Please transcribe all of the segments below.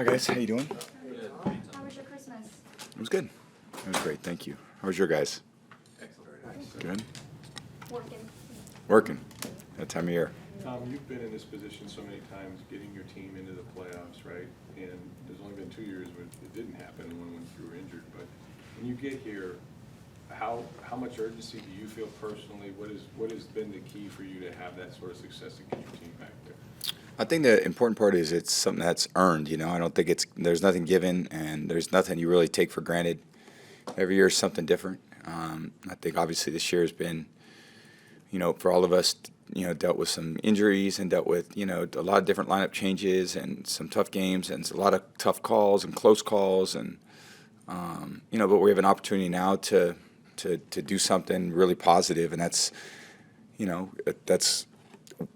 Hi guys, how you doing? How was your Christmas? It was good. It was great, thank you. How was your guys? Good. Working. Working. That time of year. Tom, you've been in this position so many times, getting your team into the playoffs, right? And there's only been 2 years when it didn't happen, and one when you were injured. But when you get here, how much urgency do you feel personally? What has been the key for you to have that sort of success and get your team back there? I think the important part is it's something that's earned. I don't think there's nothing given, and there's nothing you really take for granted. Every year is something different. I think obviously this year has been, for all of us, dealt with some injuries and dealt with, a lot of different lineup changes and some tough games and a lot of tough calls and close calls and, but we have an opportunity now to do something really positive, and that's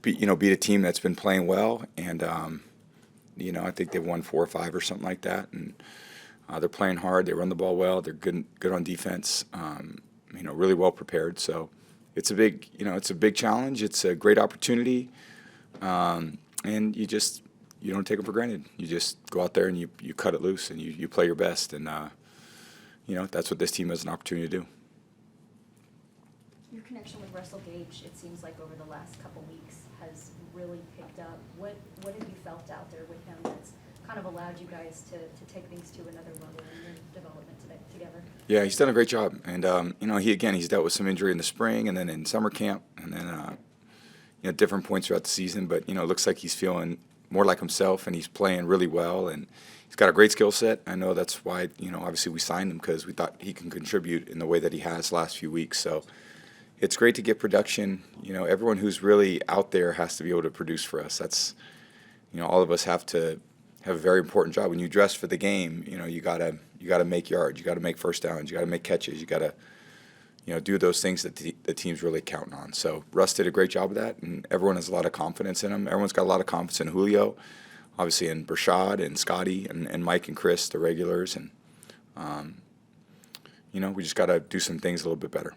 beat a team that's been playing well, and I think they've won 4 or 5 or something like that, and they're playing hard. They run the ball well. They're good on defense. Really well prepared. So it's a big challenge. It's a great opportunity, and you don't take them for granted. You just go out there and you cut it loose and you play your best, and that's what this team has an opportunity to do. Your connection with Russell Gage, it seems like over the last couple weeks, has really picked up. What have you felt out there with him that's kind of allowed you guys to take things to another level in your development together? Yeah, he's done a great job, and he's dealt with some injury in the spring and then in summer camp, and then different points throughout the season. But it looks like he's feeling more like himself, and he's playing really well, and he's got a great skill set. I know that's why obviously we signed him, because we thought he can contribute in the way that he has the last few weeks. So it's great to get production. Everyone who's really out there has to be able to produce for us. That's all of us have to have a very important job. When you dress for the game, you gotta make yards, you gotta make first downs, you gotta make catches, you gotta do those things that the team's really counting on. So Russ did a great job of that, and everyone has a lot of confidence in him. Everyone's got a lot of confidence in Julio, obviously in Brashad and Scotty and Mike and Chris, the regulars, and we just gotta do some things a little bit better.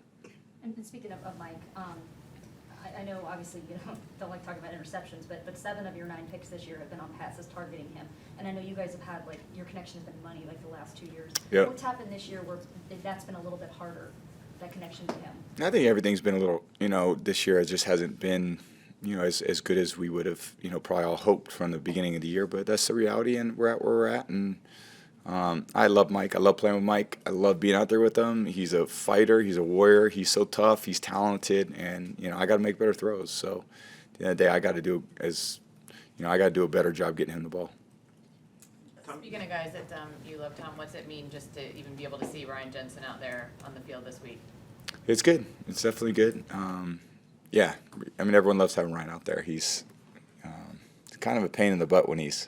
And speaking of Mike, I know obviously you don't like talking about interceptions, but 7 of your 9 picks this year have been on passes targeting him. And I know you guys have had, your connection has been money the last 2 years. Yep. What's happened this year where that's been a little bit harder, that connection to him? I think everything's been a little, this year it just hasn't been, as good as we would have, probably all hoped from the beginning of the year. But that's the reality, and we're at where we're at. And I love Mike. I love playing with Mike. I love being out there with him. He's a fighter. He's a warrior. He's so tough. He's talented, and I got to make better throws. So at the end of the day, I got to do a better job getting him the ball. Speaking of guys that you love, Tom, what's it mean just to even be able to see Ryan Jensen out there on the field this week? It's good. It's definitely good. Yeah, everyone loves having Ryan out there. He's kind of a pain in the butt when he's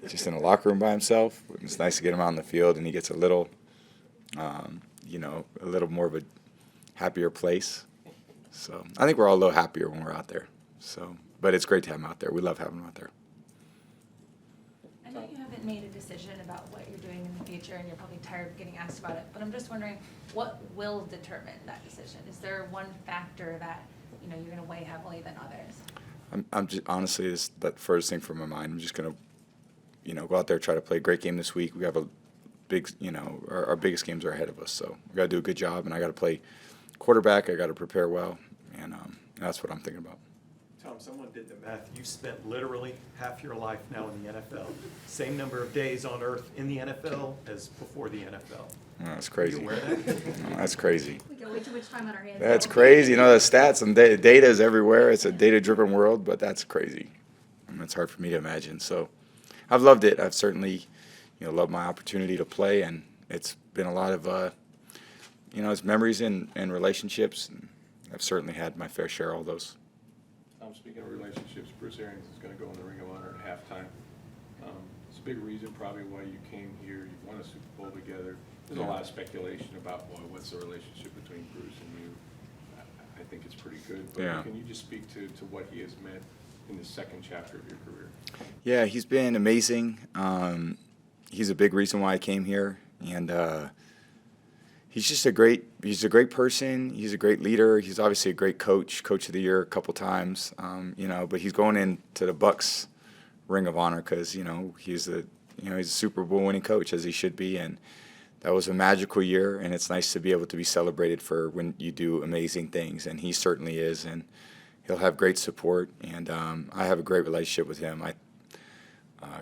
just in a locker room by himself. It's nice to get him out on the field, and he gets a little more of a happier place. So I think we're all a little happier when we're out there. So, but it's great to have him out there. We love having him out there. I know you haven't made a decision about what you're doing in the future, and you're probably tired of getting asked about it, but I'm just wondering, what will determine that decision? Is there one factor that you're going to weigh heavily than others? I'm just honestly, it's the first thing from my mind. I'm just going to go out there, try to play a great game this week. We have a big, our biggest games are ahead of us, so we got to do a good job, and I got to play quarterback. I got to prepare well, and that's what I'm thinking about. Tom, someone did the math. You've spent literally half your life now in the NFL. Same number of days on earth in the NFL as before the NFL. Oh, that's crazy. Are you aware of that? Oh, that's crazy. We got way too much time on our hands. That's crazy. The stats and data is everywhere. It's a data-driven world, but that's crazy. It's hard for me to imagine. So I've loved it. I've certainly, loved my opportunity to play, and it's been a lot of, it's memories and relationships. And I've certainly had my fair share of all those. Tom, speaking of relationships, Bruce Arians is going to go in the Ring of Honor at halftime. It's a big reason probably why you came here. You won a Super Bowl together. There's a lot of speculation about, what's the relationship between Bruce and you. I think it's pretty good. But Yeah. Can you just speak to what he has meant in the second chapter of your career? Yeah, he's been amazing. He's a big reason why I came here, and he's just a great person. He's a great leader. He's obviously a great coach of the year a couple times. But he's going into the Bucs Ring of Honor because he's he's a Super Bowl winning coach, as he should be, and that was a magical year, and it's nice to be able to be celebrated for when you do amazing things, and he certainly is, and he'll have great support, and I have a great relationship with him. I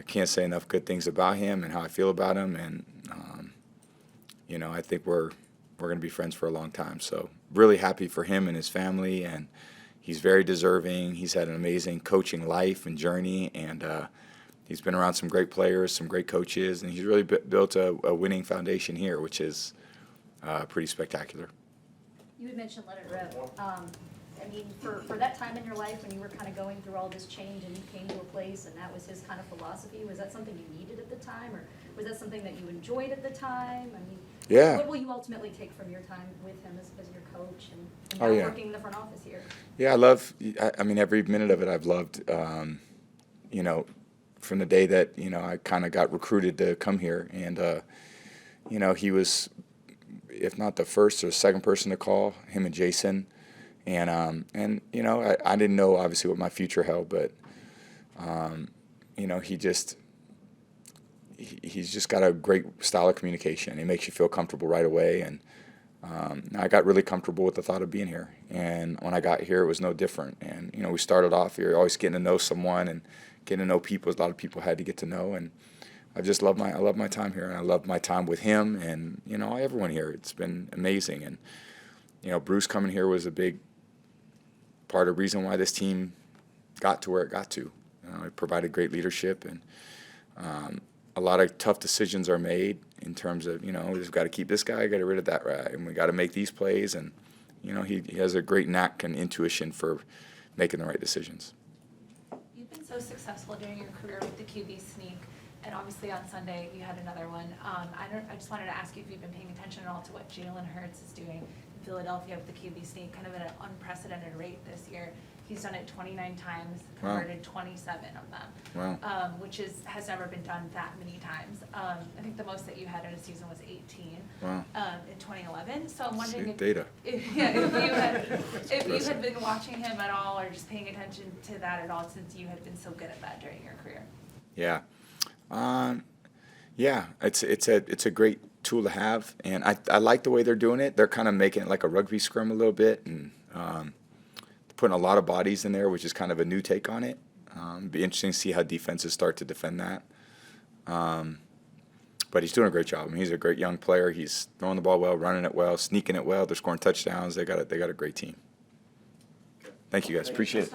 can't say enough good things about him and how I feel about him, and I think we're going to be friends for a long time. So really happy for him and his family, and he's very deserving. He's had an amazing coaching life and journey, and he's been around some great players, some great coaches, and he's really built a winning foundation here, which is pretty spectacular. You had mentioned let it rip. I mean, for that time in your life when you were kind of going through all this change and you came to a place and that was his kind of philosophy, was that something you needed at the time, or was that something that you enjoyed at the time? I mean, Yeah. what will you ultimately take from your time with him as your coach and Oh, now yeah. working in the front office here? Yeah, I mean, every minute of it I've loved. From the day that, I kind of got recruited to come here, and, he was, if not the first or second person to call, him and Jason. And I didn't know obviously what my future held, but, he's just got a great style of communication. He makes you feel comfortable right away, and I got really comfortable with the thought of being here. And when I got here, it was no different. And we started off here always getting to know someone and getting to know people. A lot of people had to get to know, and I love my time here, and I love my time with him, and everyone here. It's been amazing, and Bruce coming here was a big part of the reason why this team got to where it got to. It provided great leadership, and a lot of tough decisions are made in terms of, we've got to keep this guy, got to get rid of that guy, and we got to make these plays. And, he has a great knack and intuition for making the right decisions. You've been so successful during your career with the QB sneak, and obviously on Sunday you had another one. I just wanted to ask you if you've been paying attention at all to what Jalen Hurts is doing in Philadelphia with the QB sneak, kind of at an unprecedented rate this year. He's done it 29 times, converted 27 of them, Wow. which has never been done that many times. I think the most that you had in a season was 18 Wow. In 2011. So I'm wondering See, if, data. if you had been watching him at all, or just paying attention to that at all, since you had been so good at that during your career. Yeah. It's a great tool to have, and I like the way they're doing it. They're kind of making it like a rugby scrum a little bit, and putting a lot of bodies in there, which is kind of a new take on it. It'd be interesting to see how defenses start to defend that. But he's doing a great job. I mean, he's a great young player. He's throwing the ball well, running it well, sneaking it well. They're scoring touchdowns. They got a great team. Thank you guys. Appreciate it.